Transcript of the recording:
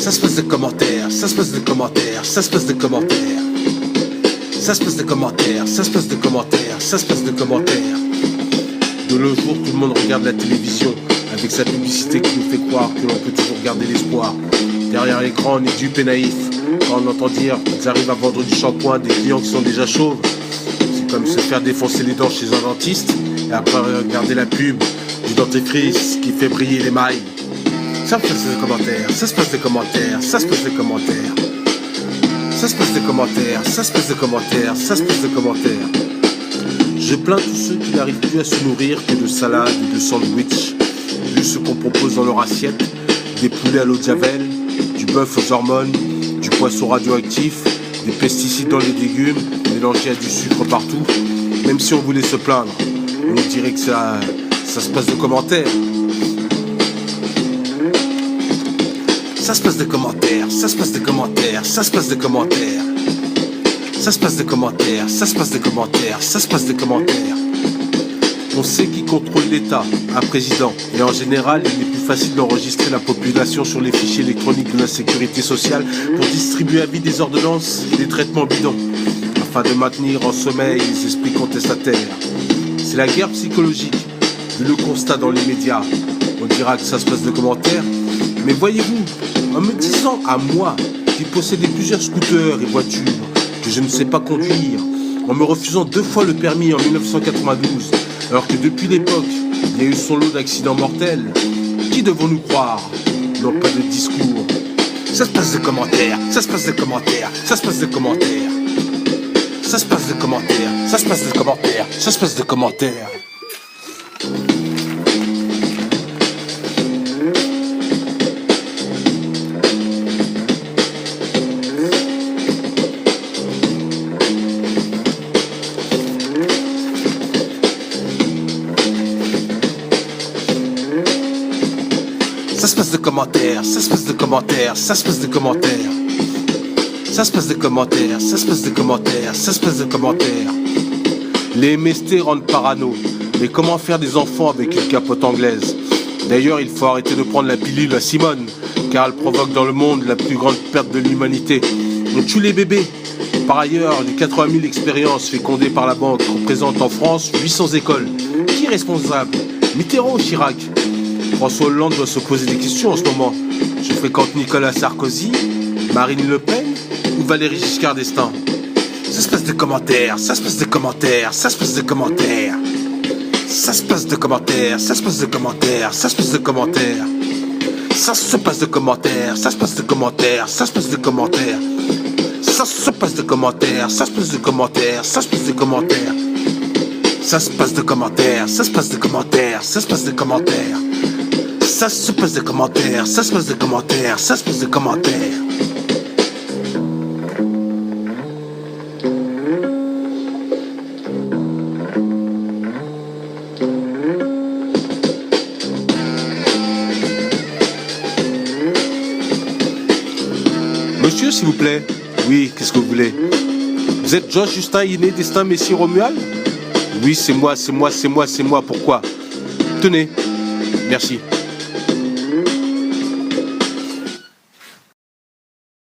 Ça se passe de commentaires, ça se passe de commentaires, ça se passe de commentaires. Ça se passe de commentaires, ça se passe de commentaires, ça se passe de commentaires. De nos jours, tout le monde regarde la télévision avec sa publicité qui nous fait croire que l'on peut toujours garder l'espoir. Derrière l'écran, on est dupe et naïf. Quand on entend dire qu'ils arrivent à vendre du shampoing à des clients qui sont déjà chauves, c'est comme se faire défoncer les dents chez un dentiste et après regarder la pub du dentifrice qui fait briller les mailles. Ça se passe des commentaires, ça se passe des commentaires, ça se passe des commentaires. Ça se passe des commentaires, ça se passe des commentaires, ça se passe des commentaires. Je plains tous ceux qui n'arrivent plus à se nourrir que de salades et de sandwichs. Vu ce qu'on propose dans leur assiette, des poulets à l'eau de javel, du bœuf aux hormones, du poisson radioactif, des pesticides dans les légumes, mélangés à du sucre partout. Même si on voulait se plaindre, on nous dirait que ça se passe de commentaires. Ça se passe des commentaires, ça se passe des commentaires, ça se passe des commentaires. Ça se passe des commentaires, ça se passe des commentaires, ça se passe des commentaires. On sait qui contrôle l'État, un président. Et en général, il est plus facile d'enregistrer la population sur les fichiers électroniques de la sécurité sociale pour distribuer à vie des ordonnances et des traitements bidons, afin de maintenir en sommeil les esprits contestataires. C'est la guerre psychologique, vu le constat dans les médias. On dira que ça se passe de commentaires, mais voyez-vous, en me disant à moi, qui possédais plusieurs scooters et voitures, que je ne sais pas conduire, en me refusant 2 fois le permis en 1992, alors que depuis l'époque, il y a eu son lot d'accidents mortels, qui devons-nous croire? Non, pas de discours. Ça se passe de commentaires, ça se passe de commentaires, ça se passe de commentaires. Ça se passe de commentaires, ça se passe de commentaires, ça se passe de commentaires. Ça se passe de commentaires, ça se passe de commentaires, ça se passe de commentaires. Ça se passe de commentaires, ça se passe de commentaires, ça se passe de commentaires. Les MST rendent parano, mais comment faire des enfants avec une capote anglaise? D'ailleurs, il faut arrêter de prendre la pilule à Simone, car elle provoque dans le monde la plus grande perte de l'humanité. On tue les bébés. Par ailleurs, les 80 000 expériences fécondées par la banque représentent en France 800 écoles. Qui est responsable? Mitterrand ou Chirac? François Hollande doit se poser des questions en ce moment. Je fréquente Nicolas Sarkozy, Marine Le Pen ou Valéry Giscard d'Estaing? Ça se passe de commentaires, ça se passe de commentaires, ça se passe de commentaires. Ça se passe de commentaires, ça se passe de commentaires, ça se passe de commentaires. Ça se passe de commentaires, ça se passe de commentaires, ça se passe de commentaires. Ça se passe de commentaires, ça se passe de commentaires, ça se passe de commentaires. Ça se passe de commentaires, ça se passe de commentaires, ça se passe de commentaires. Ça se passe de commentaires, ça se passe de commentaires, ça se passe de commentaires. Monsieur, s'il vous plaît. Oui, qu'est-ce que vous voulez? Vous êtes Georges Justin Iné Destin Messie Romuald? Oui, c'est moi, c'est moi, c'est moi, c'est moi, pourquoi? Tenez, merci.